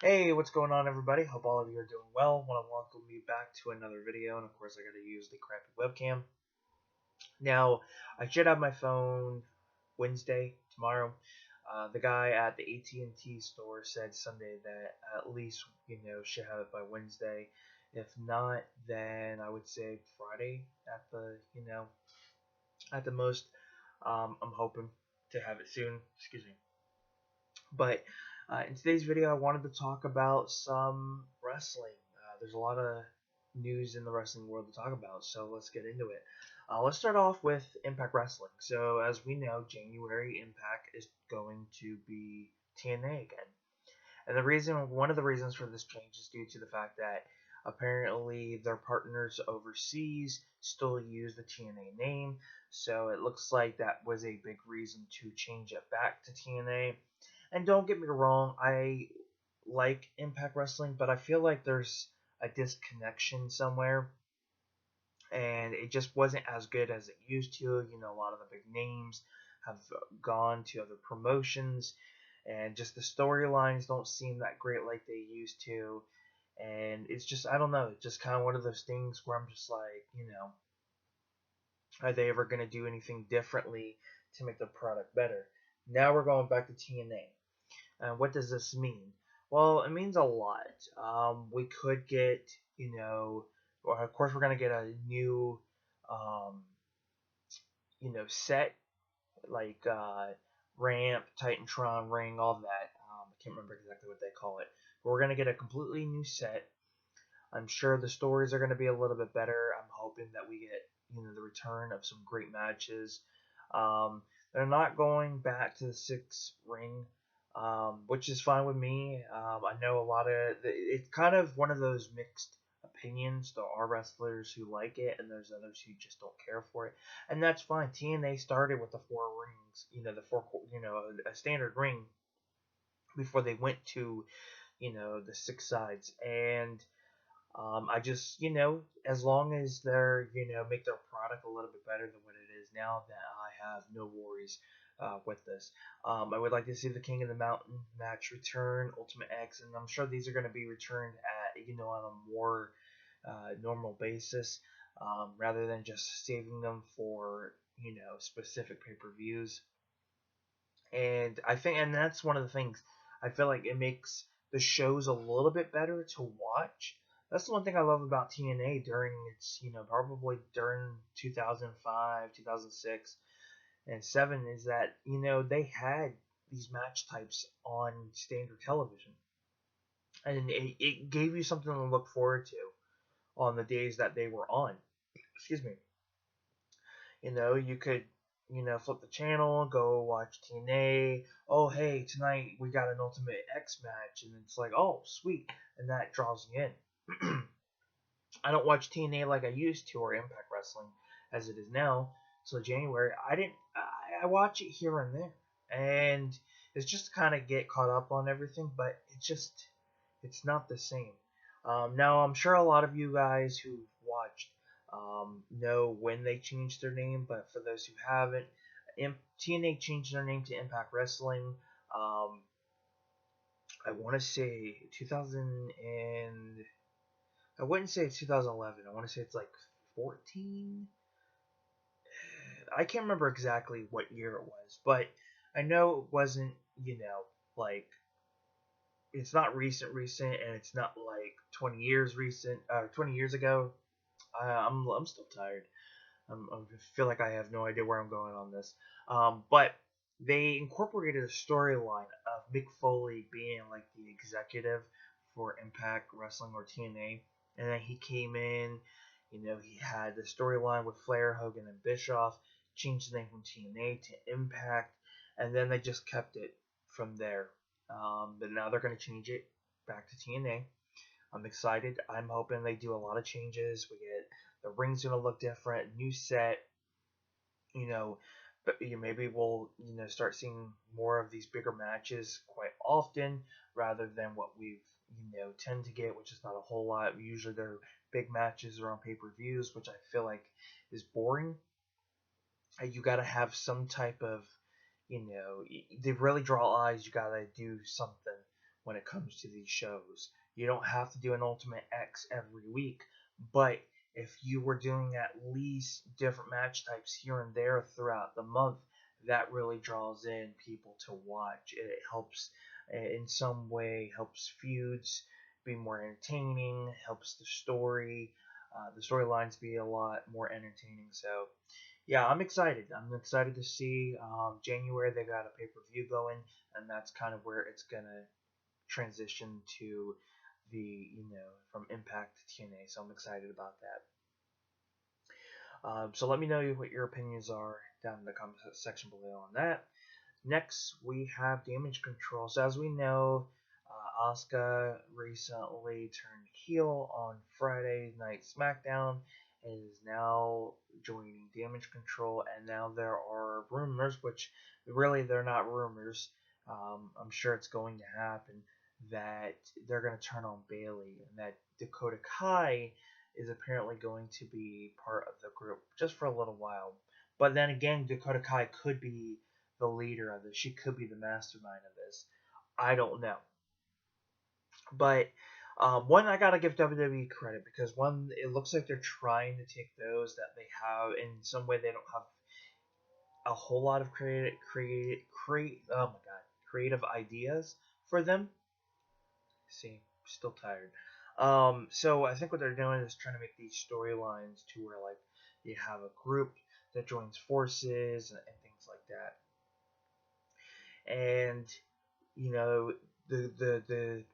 Hey, what's going on, everybody? Hope all of you are doing well. Want to welcome you back to another video, and of course, I got to use the crappy webcam. Now, I should have my phone Wednesday, tomorrow. The guy at the AT&T store said Sunday that at least should have it by Wednesday. If not, then I would say Friday at the most. I'm hoping to have it soon. Excuse me. But in today's video, I wanted to talk about some wrestling. There's a lot of news in the wrestling world to talk about, so let's get into it. Let's start off with Impact Wrestling. So, as we know, January Impact is going to be TNA again. And one of the reasons for this change is due to the fact that apparently their partners overseas still use the TNA name. So it looks like that was a big reason to change it back to TNA. And don't get me wrong, I like Impact Wrestling, but I feel like there's a disconnection somewhere, and it just wasn't as good as it used to. A lot of the big names have gone to other promotions, and just the storylines don't seem that great like they used to. And it's just, I don't know, it's just kind of one of those things where I'm just like, are they ever going to do anything differently to make the product better? Now we're going back to TNA. And what does this mean? Well, it means a lot. We could get, well, of course, we're gonna get a new, um, set like ramp, Titantron ring, all that. I can't remember exactly what they call it, but we're gonna get a completely new set. I'm sure the stories are gonna be a little bit better. I'm hoping that we get, the return of some great matches. Um, they're not going back to the six ring, which is fine with me. I know a lot of it's kind of one of those mixed opinions. There are wrestlers who like it, and there's others who just don't care for it, and that's fine. TNA started with the four rings, the four, a standard ring before they went to, the six sides, and I just, as long as they're, make their product a little bit better than what it is now, that I have no worries with this. I would like to see the King of the Mountain match return, Ultimate X, and I'm sure these are going to be returned at, on a more normal basis, rather than just saving them for, specific pay-per-views. And that's one of the things I feel like it makes the shows a little bit better to watch. That's the one thing I love about TNA during its, probably during 2005, 2006, and 7 is that, they had these match types on standard television. And it gave you something to look forward to on the days that they were on. Excuse me. You could, flip the channel, go watch TNA. Oh, hey, tonight we got an Ultimate X match, and it's like, oh, sweet, and that draws you in. I don't watch TNA like I used to, or Impact Wrestling as it is now. So January, I didn't. I watch it here and there, and it's just to kind of get caught up on everything. But it's not the same. Now I'm sure a lot of you guys who've watched know when they changed their name, but for those who haven't, TNA changed their name to Impact Wrestling. Um, I want to say 2000 and I wouldn't say it's 2011. I want to say it's like 14. I can't remember exactly what year it was, but I know it wasn't, like it's not recent, and it's not like 20 years recent, 20 years ago. I'm still tired. I feel like I have no idea where I'm going on this. But they incorporated a storyline of Mick Foley being like the executive for Impact Wrestling or TNA, and then he came in. He had the storyline with Flair, Hogan, and Bischoff. Changed the name from TNA to Impact, and then they just kept it from there. But now they're going to change it back to TNA. I'm excited. I'm hoping they do a lot of changes. We get the ring's gonna look different, new set, you know, but maybe we'll start seeing more of these bigger matches quite often rather than what we've tend to get, which is not a whole lot. Usually they're big matches or on pay-per-views, which I feel like is boring. You got to have some type of, they really draw eyes. You got to do something when it comes to these shows. You don't have to do an Ultimate X every week, but if you were doing at least different match types here and there throughout the month, that really draws in people to watch. It helps in some way, helps feuds be more entertaining, helps the storylines be a lot more entertaining. So yeah, I'm excited. I'm excited to see January they got a pay-per-view going, and that's kind of where it's gonna transition to the from Impact to TNA. So I'm excited about that. So let me know what your opinions are down in the comment section below on that. Next, we have Damage Control. So as we know, Asuka recently turned heel on Friday Night SmackDown and is now joining Damage Control. And now there are rumors, which really they're not rumors. I'm sure it's going to happen, that they're going to turn on Bayley and that Dakota Kai is apparently going to be part of the group just for a little while. But then again, Dakota Kai could be the leader of this. She could be the mastermind of this. I don't know. But one, I gotta give WWE credit because one, it looks like they're trying to take those that they have in some way they don't have a whole lot of creative ideas for them. See, still tired. So I think what they're doing is trying to make these storylines to where like you have a group that joins forces and things like that. And the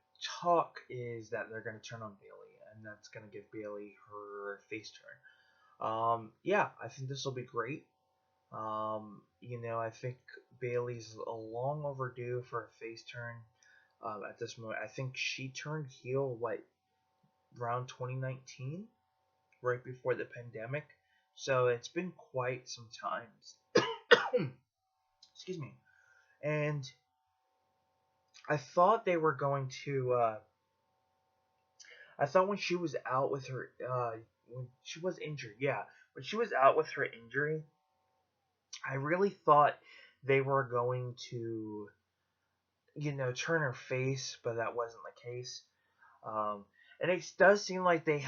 talk is that they're going to turn on Bayley, and that's going to give Bayley her face turn. Yeah, I think this will be great. I think Bayley's a long overdue for a face turn. At this moment, I think she turned heel around 2019, right before the pandemic. So it's been quite some times. Excuse me. And I thought they were going to. I thought when she was out with her, when she was injured, when she was out with her injury, I really thought they were going to, turn her face, but that wasn't the case. And it does seem like they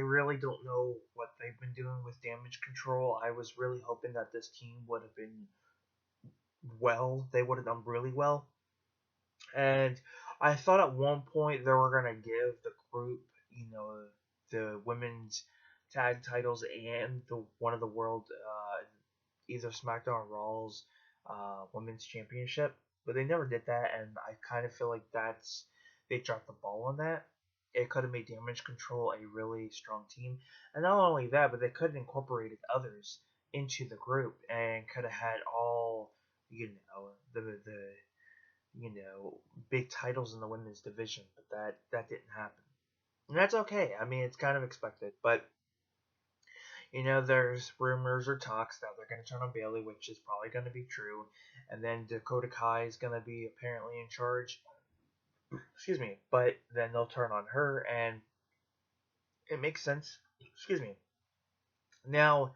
really don't know what they've been doing with Damage Control. I was really hoping that this team would have been they would have done really well. And I thought at one point they were going to give the group, the women's tag titles and one of the world, either SmackDown or Raw's women's championship. But they never did that, and I kind of feel like they dropped the ball on that. It could have made Damage Control a really strong team. And not only that, but they could have incorporated others into the group and could have had all, the big titles in the women's division, but that didn't happen. And that's okay. I mean, it's kind of expected, but there's rumors or talks that they're going to turn on Bayley, which is probably going to be true, and then Dakota Kai is going to be apparently in charge. Excuse me, but then they'll turn on her, and it makes sense. Excuse me. Now,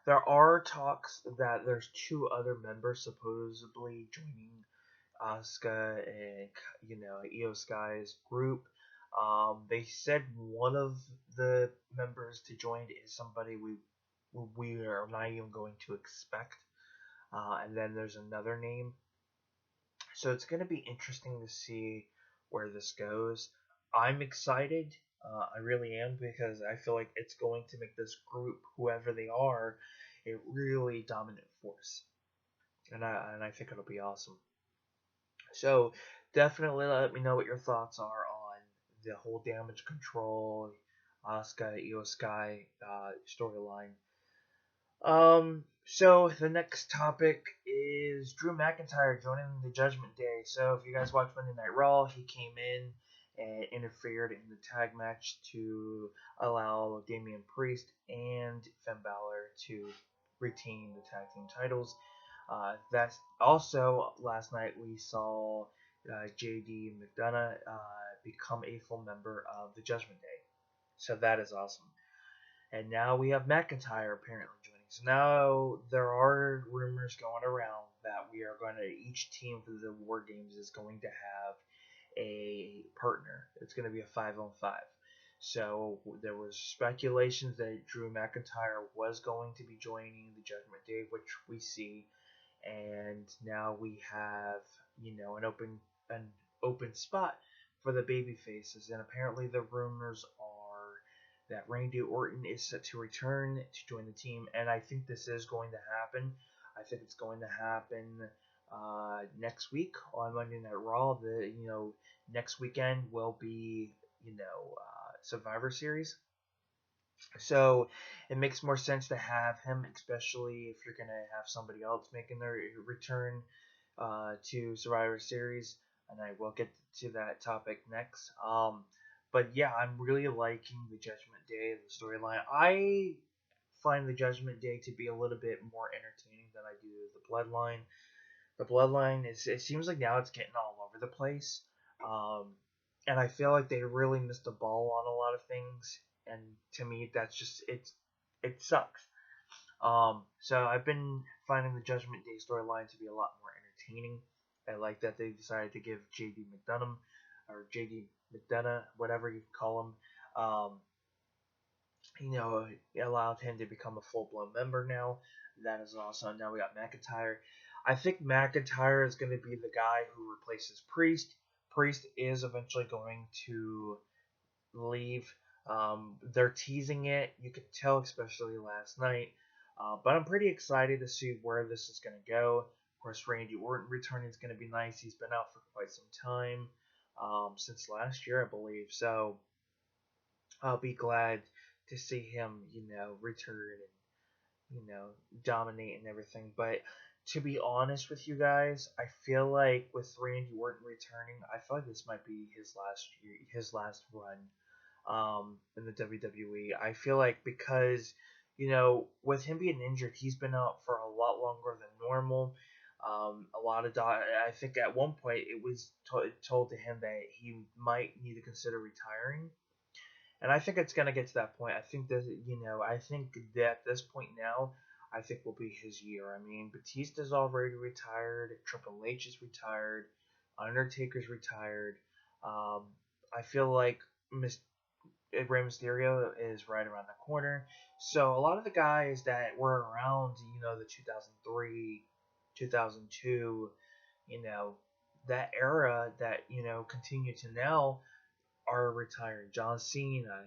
there are talks that there's two other members supposedly joining Asuka and Io Sky's group. They said one of the members to join is somebody we are not even going to expect, and then there's another name. So it's going to be interesting to see where this goes. I'm excited. I really am, because I feel like it's going to make this group, whoever they are, a really dominant force, and I think it'll be awesome. So definitely let me know what your thoughts are on the whole Damage Control, Asuka, Io Sky storyline. So the next topic is Drew McIntyre joining the Judgment Day. So if you guys watch Monday Night Raw, he came in and interfered in the tag match to allow Damian Priest and Finn Balor to retain the tag team titles. That's also last night we saw JD McDonough become a full member of the Judgment Day. So that is awesome. And now we have McIntyre apparently joining. So now there are rumors going around that we are going to, each team for the War Games is going to have a partner. It's going to be a 5-on-5. So there was speculations that Drew McIntyre was going to be joining the Judgment Day, which we see, and now we have an open spot for the baby faces, and apparently the rumors are that Randy Orton is set to return to join the team, and I think this is going to happen. I think it's going to happen next week on Monday Night Raw. Next weekend will be Survivor Series, so it makes more sense to have him, especially if you're gonna have somebody else making their return to Survivor Series, and I will get to that topic next. But yeah, I'm really liking the Judgment Day, the storyline. I find the Judgment Day to be a little bit more entertaining than I do the Bloodline. The Bloodline it seems like now it's getting all over the place, and I feel like they really missed the ball on a lot of things. And to me, that's just it sucks. So I've been finding the Judgment Day storyline to be a lot more entertaining. I like that they decided to give JD McDonough, whatever you call him, it allowed him to become a full blown member now. That is awesome. Now we got McIntyre. I think McIntyre is going to be the guy who replaces Priest. Priest is eventually going to leave. They're teasing it. You could tell, especially last night. But I'm pretty excited to see where this is going to go. Of course, Randy Orton returning is going to be nice. He's been out for quite some time, since last year, I believe. So I'll be glad to see him, return and, dominate and everything. But to be honest with you guys, I feel like with Randy Orton returning, I feel like this might be his last run in the WWE. I feel like because, with him being injured, he's been out for a lot longer than normal. I think at one point it was told to him that he might need to consider retiring. And I think it's going to get to that point. I think that at this point now, I think will be his year. I mean, Batista's already retired. Triple H is retired. Undertaker's retired. I feel like Rey Mysterio is right around the corner. So a lot of the guys that were around, the 2003, 2002, that era that, continue to now are retiring. John Cena,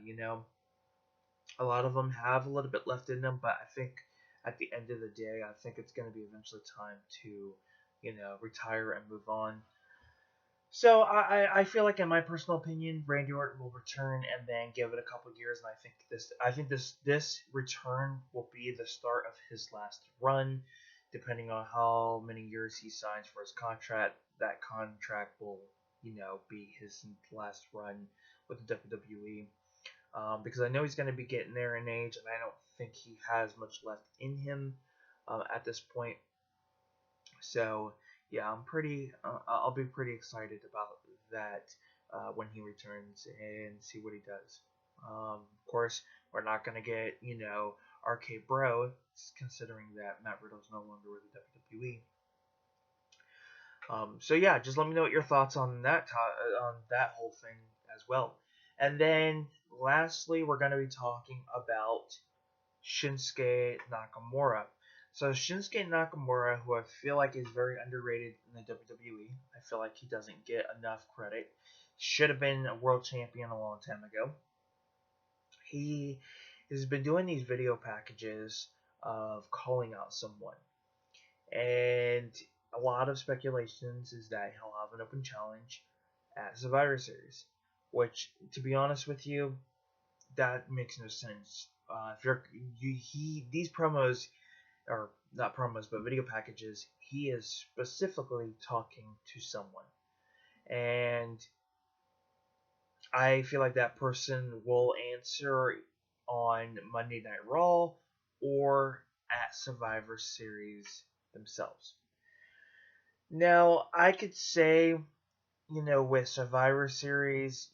a lot of them have a little bit left in them, but I think at the end of the day, I think it's going to be eventually time to, retire and move on. So I feel like, in my personal opinion, Randy Orton will return and then give it a couple years, and I think this return will be the start of his last run, depending on how many years he signs for his contract. That contract will, be his last run with the WWE, because I know he's going to be getting there in age, and I don't think he has much left in him at this point. So yeah, I'll be pretty excited about that when he returns and see what he does. Of course, we're not gonna get RK Bro, considering that Matt Riddle's no longer with the WWE. So yeah, just let me know what your thoughts on that whole thing as well. And then lastly, we're gonna be talking about Shinsuke Nakamura. So Shinsuke Nakamura, who I feel like is very underrated in the WWE, I feel like he doesn't get enough credit. Should have been a world champion a long time ago. He has been doing these video packages of calling out someone, and a lot of speculations is that he'll have an open challenge at Survivor Series, which, to be honest with you, that makes no sense. These promos, or not promos, but video packages, he is specifically talking to someone, and I feel like that person will answer on Monday Night Raw or at Survivor Series themselves. Now, I could say, with Survivor Series,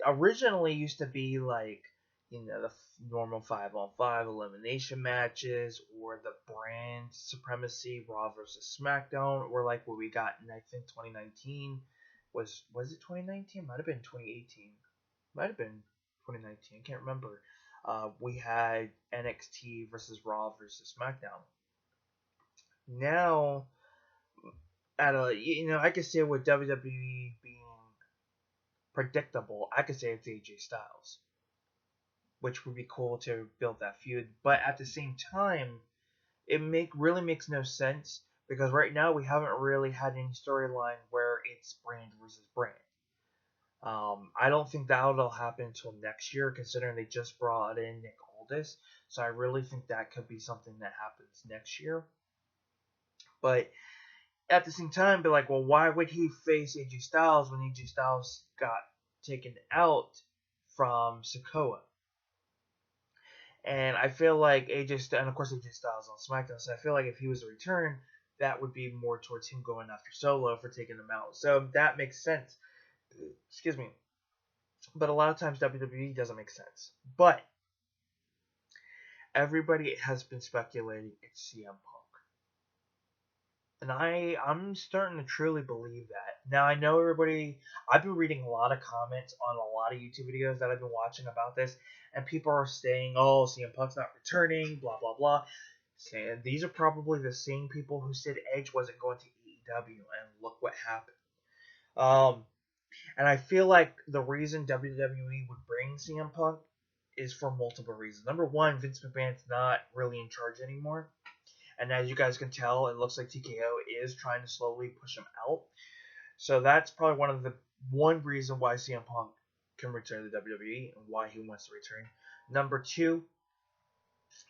originally used to be like, the normal 5-on-5 elimination matches, or the brand supremacy Raw versus SmackDown, or like what we got in, I think, 2019 was it 2019? Might have been 2018. Might have been 2019. I can't remember. We had NXT versus Raw versus SmackDown. Now, at a I could say with WWE being predictable, I could say it's AJ Styles, which would be cool to build that feud. But at the same time, it really makes no sense because right now we haven't really had any storyline where it's brand versus brand. I don't think that'll happen until next year, considering they just brought in Nick Aldis. So I really think that could be something that happens next year. But at the same time, be like, well, why would he face AJ Styles when AJ Styles got taken out from Sokoa? And I feel like and of course AJ Styles on SmackDown, so I feel like if he was to return, that would be more towards him going after Solo for taking him out. So that makes sense. Excuse me. But a lot of times WWE doesn't make sense. But everybody has been speculating it's CM Punk. And I'm starting to truly believe that. Now, I know I've been reading a lot of comments on a lot of YouTube videos that I've been watching about this, and people are saying, oh, CM Punk's not returning, blah, blah, blah. And these are probably the same people who said Edge wasn't going to AEW, and look what happened. And I feel like the reason WWE would bring CM Punk is for multiple reasons. Number one, Vince McMahon's not really in charge anymore. And as you guys can tell, it looks like TKO is trying to slowly push him out. So that's probably one reason why CM Punk can return to WWE and why he wants to return. Number two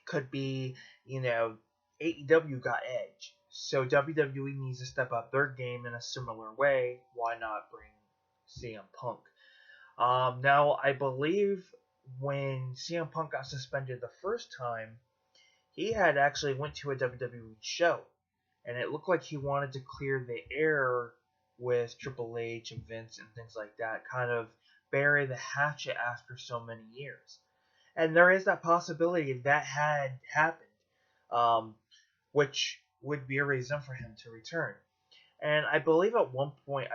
could be, AEW got Edge. So WWE needs to step up their game in a similar way. Why not bring CM Punk? Now, I believe when CM Punk got suspended the first time, he had actually went to a WWE show, and it looked like he wanted to clear the air with Triple H and Vince and things like that, kind of bury the hatchet after so many years. And there is that possibility that had happened, which would be a reason for him to return. And I believe at one point,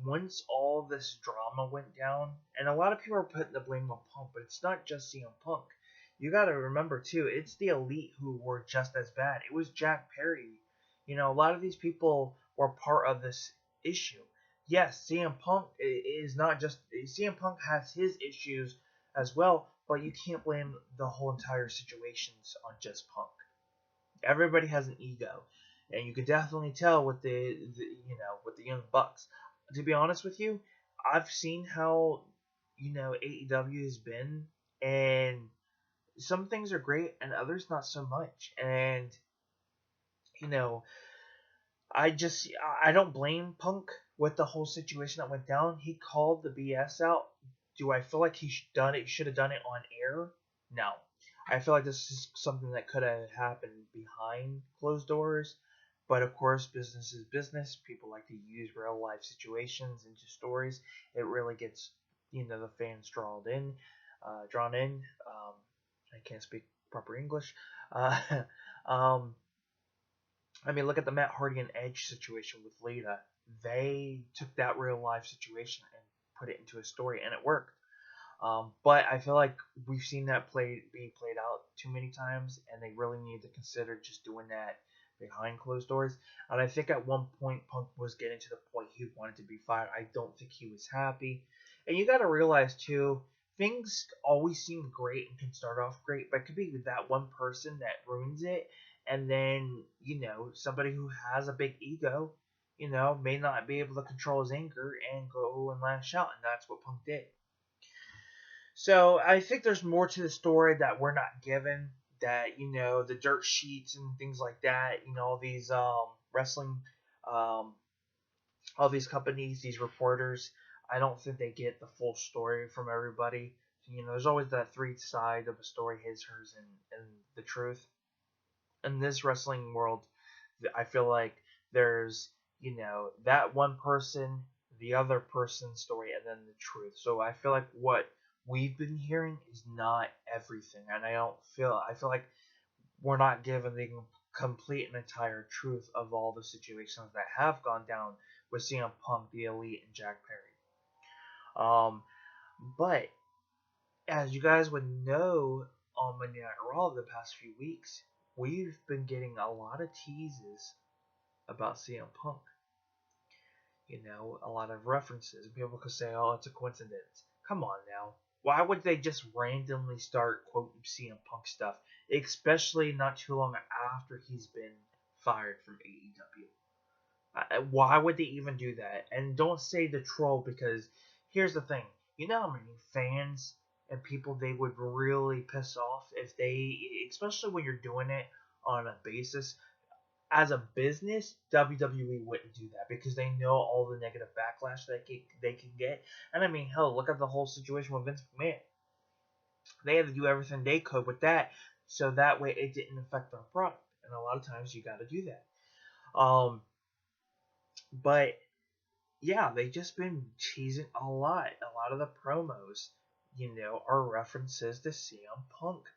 once all this drama went down, and a lot of people are putting the blame on Punk, but it's not just CM Punk. You got to remember too, it's the Elite who were just as bad. It was Jack Perry. A lot of these people were part of this issue. Yes, CM Punk is not just CM Punk has his issues as well, but you can't blame the whole entire situations on just Punk. Everybody has an ego, and you could definitely tell with the Young Bucks. To be honest with you, I've seen how AEW has been, and some things are great and others not so much. And I don't blame Punk with the whole situation that went down. He called the BS out. Do I feel like he should have done it on air? No. I feel like this is something that could have happened behind closed doors. But of course, business is business. People like to use real life situations into stories. It really gets the fans drawn in. I can't speak proper English. Look at the Matt Hardy and Edge situation with Lita. They took that real life situation and put it into a story, and it worked. But I feel like we've seen that being played out too many times, and they really need to consider just doing that behind closed doors. And I think at one point Punk was getting to the point he wanted to be fired. I don't think he was happy. And you got to realize too, things always seem great and can start off great, but it could be that one person that ruins it. And then, somebody who has a big ego, may not be able to control his anger and go and lash out. And that's what Punk did. So I think there's more to the story that we're not given. That, the dirt sheets and things like that, all these wrestling, all these companies, these reporters, I don't think they get the full story from everybody. There's always that three side of a story, his, hers, and the truth. In this wrestling world, I feel like there's, that one person, the other person's story, and then the truth. So I feel like what we've been hearing is not everything. And I feel like we're not given the complete and entire truth of all the situations that have gone down with CM Punk, The Elite, and Jack Perry. But as you guys would know, on Monday Night Raw the past few weeks, we've been getting a lot of teases about CM Punk. A lot of references. People could say, oh, it's a coincidence. Come on now. Why would they just randomly start quoting CM Punk stuff, especially not too long after he's been fired from AEW? Why would they even do that? And don't say the troll, because here's the thing. You know how many fans and people they would really piss off if they, especially when you're doing it on a basis. As a business, WWE wouldn't do that because they know all the negative backlash that they can get. And I mean, hell, look at the whole situation with Vince McMahon. They had to do everything they could with that, so that way it didn't affect their product. And a lot of times you got to do that. But yeah, they just been teasing a lot. A lot of the promos, are references to CM Punk.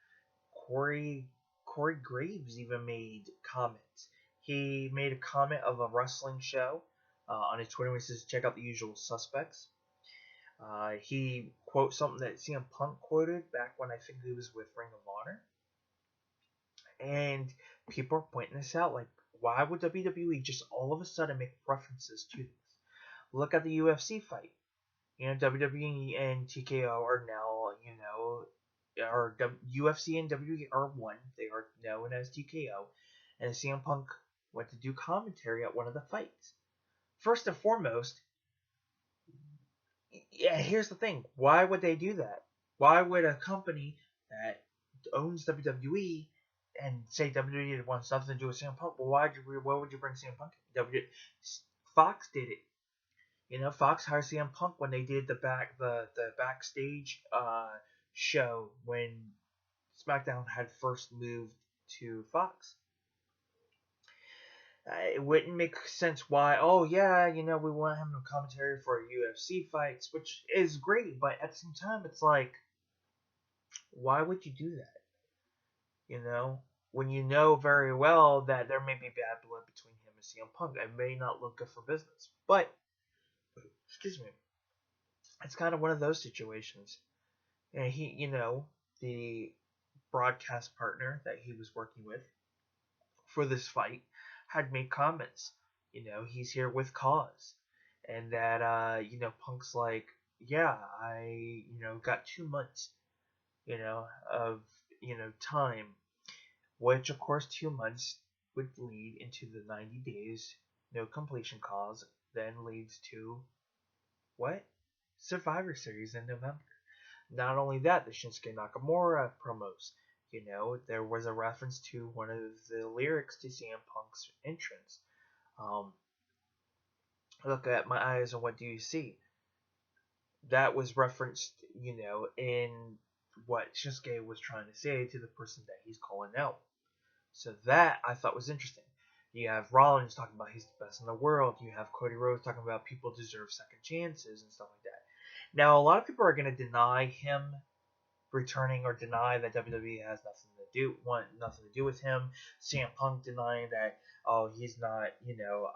Corey Graves even made comments. He made a comment of a wrestling show on his Twitter. He says, "Check out the usual suspects." He quotes something that CM Punk quoted back when I think he was with Ring of Honor, and people are pointing this out. Like, why would WWE just all of a sudden make references to this? Look at the UFC fight. WWE and TKO are now, or UFC and WWE are one. They are known as TKO. And CM Punk went to do commentary at one of the fights. First and foremost, yeah, here's the thing. Why would they do that? Why would a company that owns WWE and say WWE wants something to do with CM Punk? Well, why would you bring CM Punk? Fox did it. Fox hired CM Punk when they did the backstage show when SmackDown had first moved to Fox. It wouldn't make sense why, oh yeah, we want him to commentary for UFC fights, which is great, but at the same time, it's like, why would you do that? When you know very well that there may be bad blood between him and CM Punk, it may not look good for business. But, excuse me, it's kind of one of those situations. And he, the broadcast partner that he was working with for this fight had made comments. He's here with cause. And that, Punk's like, yeah, I, got 2 months, of, time. Which, of course, 2 months would lead into the 90 days, no completion clause, then leads to, what? Survivor Series in November. Not only that, the Shinsuke Nakamura promos. There was a reference to one of the lyrics to CM Punk's entrance. Look at my eyes and what do you see? That was referenced, in what Shinsuke was trying to say to the person that he's calling out. So that I thought was interesting. You have Rollins talking about he's the best in the world. You have Cody Rhodes talking about people deserve second chances and stuff like that. Now, a lot of people are going to deny him returning or deny that WWE has nothing to do with him. CM Punk denying that, oh, he's not,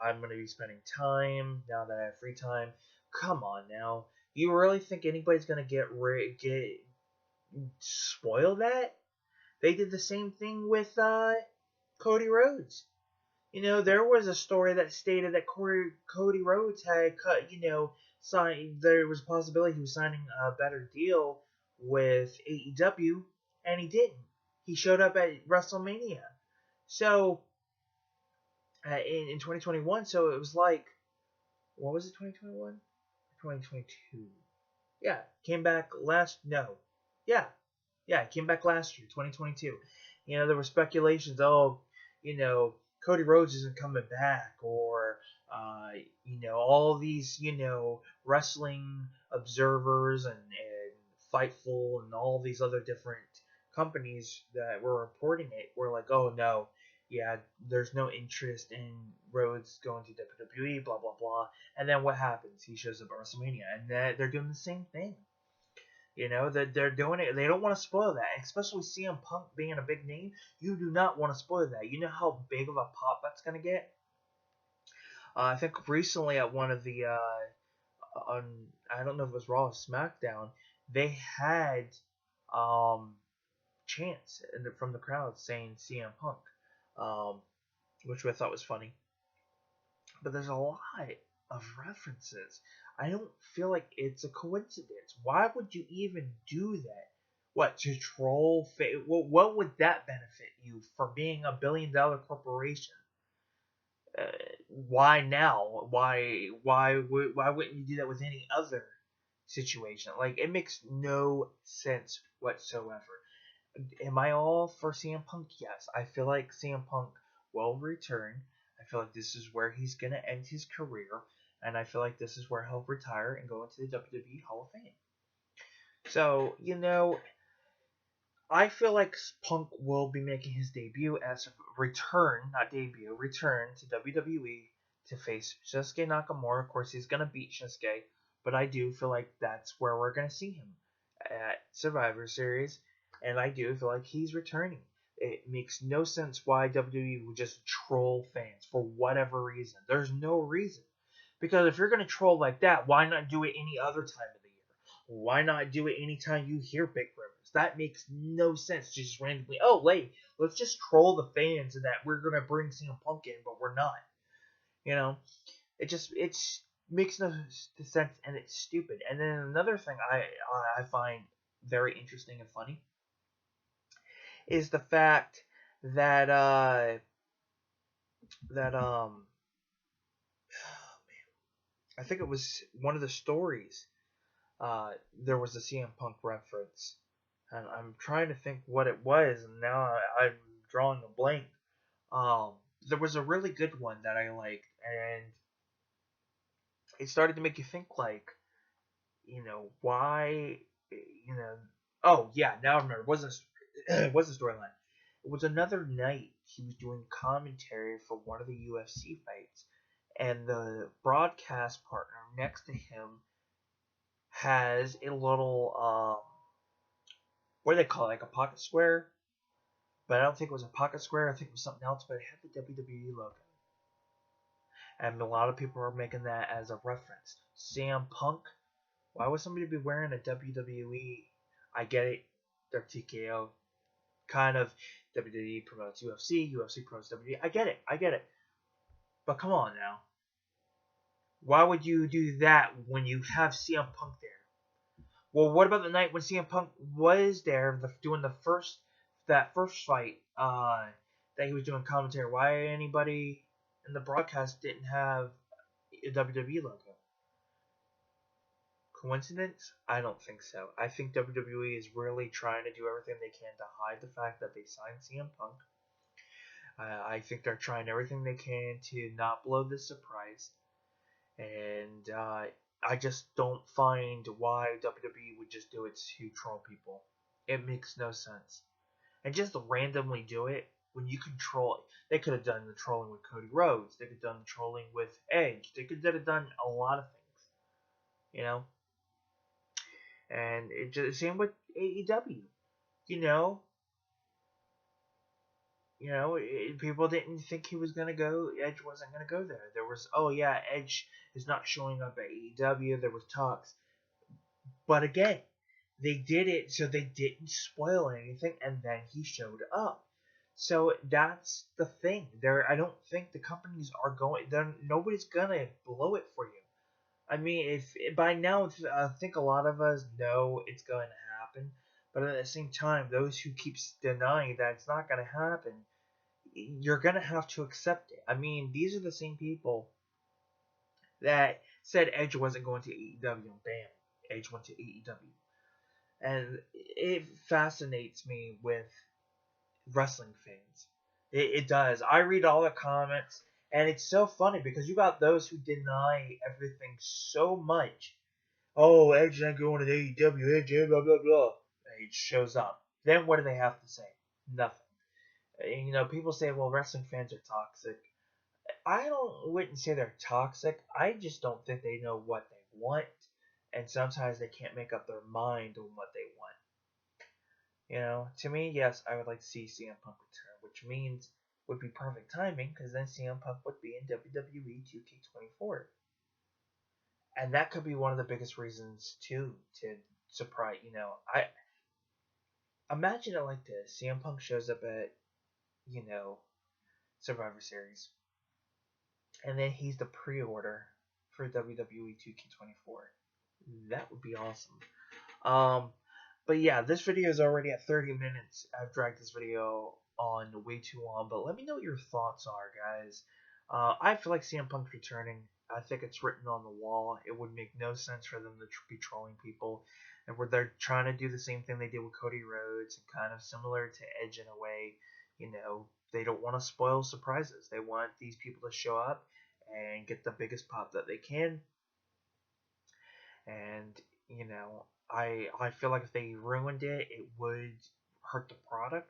I'm going to be spending time now that I have free time. Come on now. You really think anybody's going to get spoil that? They did the same thing with Cody Rhodes. There was a story that stated that Cody Rhodes had cut, signed. There was a possibility he was signing a better deal with AEW, and he didn't. He showed up at WrestleMania. So, in 2021, so it was like, what was it, 2021? 2022. Yeah, came back came back last year, 2022. There were speculations, Cody Rhodes isn't coming back, or, all these, wrestling observers and Fightful and all these other different companies that were reporting it were like, oh no, yeah, there's no interest in Rhodes going to WWE, blah, blah, blah. And then what happens? He shows up at WrestleMania, and they're doing the same thing. That they're doing it. They don't want to spoil that, especially CM Punk being a big name. You do not want to spoil that. You know how big of a pop that's going to get? I think recently at one of the on I don't know if it was Raw or SmackDown, they had um chants from the crowd saying CM Punk, um, which I thought was funny. But there's a lot of references. I don't feel like it's a coincidence. Why would you even do that? What, to troll? What would that benefit you for being a $1 billion corporation? Uh, why now? Why wouldn't you do that with any other situation? Like, it makes no sense whatsoever. Am I all for CM Punk? Yes. I feel like CM Punk will return. I feel like this is where he's going to end his career. And I feel like this is where he'll retire and go into the WWE Hall of Fame. So, I feel like Punk will be making his debut as a return, not debut, return to WWE to face Shinsuke Nakamura. Of course, he's going to beat Shinsuke, but I do feel like that's where we're going to see him at Survivor Series, and I do feel like he's returning. It makes no sense why WWE would just troll fans for whatever reason. There's no reason. Because if you're going to troll like that, why not do it any other time of the year? Why not do it anytime you hear Big Rivers? That makes no sense. Just randomly, oh, wait, let's just troll the fans and that we're going to bring CM Punk in, but we're not. You know, it makes no sense and it's stupid. And then another thing I find very interesting and funny is the fact that that I think it was one of the stories. There was a CM Punk reference, and I'm trying to think what it was, and now I'm drawing a blank. There was a really good one that I liked, and it started to make you think, like, why, you know. Oh yeah, now I remember. It wasn't it was a storyline. It was another night he was doing commentary for one of the UFC fights, and the broadcast partner next to him has a little what do they call it, like a pocket square? But I don't think it was a pocket square. I think it was something else. But it had the WWE logo, and a lot of people are making that as a reference. CM Punk. Why would somebody be wearing a WWE? I get it. They're TKO. Kind of WWE promotes UFC. UFC promotes WWE. I get it. I get it. But come on now. Why would you do that when you have CM Punk there? Well, what about the night when CM Punk was there doing that first fight that he was doing commentary? Why anybody in the broadcast didn't have a WWE logo? Coincidence? I don't think so. I think WWE is really trying to do everything they can to hide the fact that they signed CM Punk. I think they're trying everything they can to not blow this surprise. And I just don't find why WWE would just do it to troll people. It makes no sense. And just randomly do it when you control it. They could have done the trolling with Cody Rhodes. They could have done the trolling with Edge. They could have done a lot of things, you know. And it just same with AEW. You know, people didn't think he was gonna go. Edge wasn't gonna go there. There was, oh yeah, Edge is not showing up at AEW. There was talks, but again, they did it so they didn't spoil anything, and then he showed up. So that's the thing. I don't think the companies are going. Nobody's gonna blow it for you. I mean, if by now I think a lot of us know it's going to happen, but at the same time, those who keep denying that it's not going to happen, you're going to have to accept it. I mean, these are the same people that said Edge wasn't going to AEW, and bam, Edge went to AEW. And it fascinates me with wrestling fans. It does. I read all the comments, and it's so funny because you got those who deny everything so much. Oh, Edge ain't going to AEW, Edge, blah, blah, blah. Edge shows up. Then what do they have to say? Nothing. And, people say, well, wrestling fans are toxic. Wouldn't say they're toxic. I just don't think they know what they want, and sometimes they can't make up their mind on what they want. To me, yes, I would like to see CM Punk return, which means would be perfect timing because then CM Punk would be in WWE 2K24. And that could be one of the biggest reasons too to surprise. I imagine it like this: CM Punk shows up at you know Survivor Series, and then he's the pre-order for WWE 2K24. That would be awesome. Um, but yeah, this video is already at 30 minutes. I've dragged this video on way too long, but let me know what your thoughts are, guys. I feel like CM Punk's returning. I think it's written on the wall. It would make no sense for them to be trolling people, and where they're trying to do the same thing they did with Cody Rhodes, and kind of similar to Edge in a way. They don't want to spoil surprises. They want these people to show up and get the biggest pop that they can, and I feel like if they ruined it, it would hurt the product.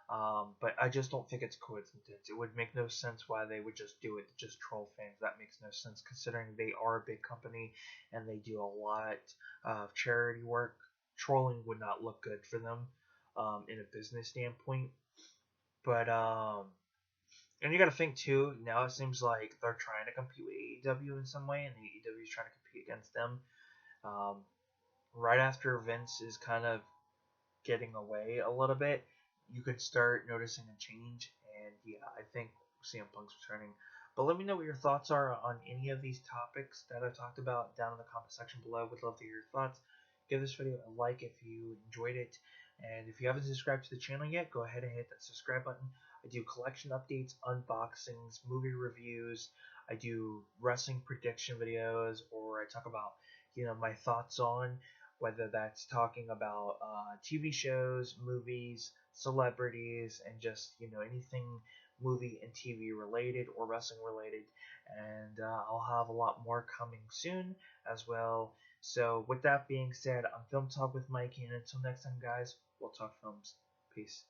But I just don't think it's coincidence. It would make no sense why they would just do it to just troll fans. That makes no sense considering they are a big company and they do a lot of charity work. Trolling would not look good for them in a business standpoint. But and you got to think too. Now it seems like they're trying to compete with AEW in some way, and AEW is trying to compete against them. Um, right after Vince is kind of getting away a little bit, you could start noticing a change. And yeah, I think CM Punk's returning. But let me know what your thoughts are on any of these topics that I've talked about down in the comment section below. Would love to hear your thoughts. Give this video a like if you enjoyed it. And if you haven't subscribed to the channel yet, go ahead and hit that subscribe button. I do collection updates, unboxings, movie reviews. I do wrestling prediction videos, or I talk about my thoughts on whether that's talking about TV shows, movies, celebrities, and just anything movie and TV related or wrestling related. And I'll have a lot more coming soon as well. So with that being said, I'm Film Talk with Mike, and until next time, guys, we'll talk films. Peace.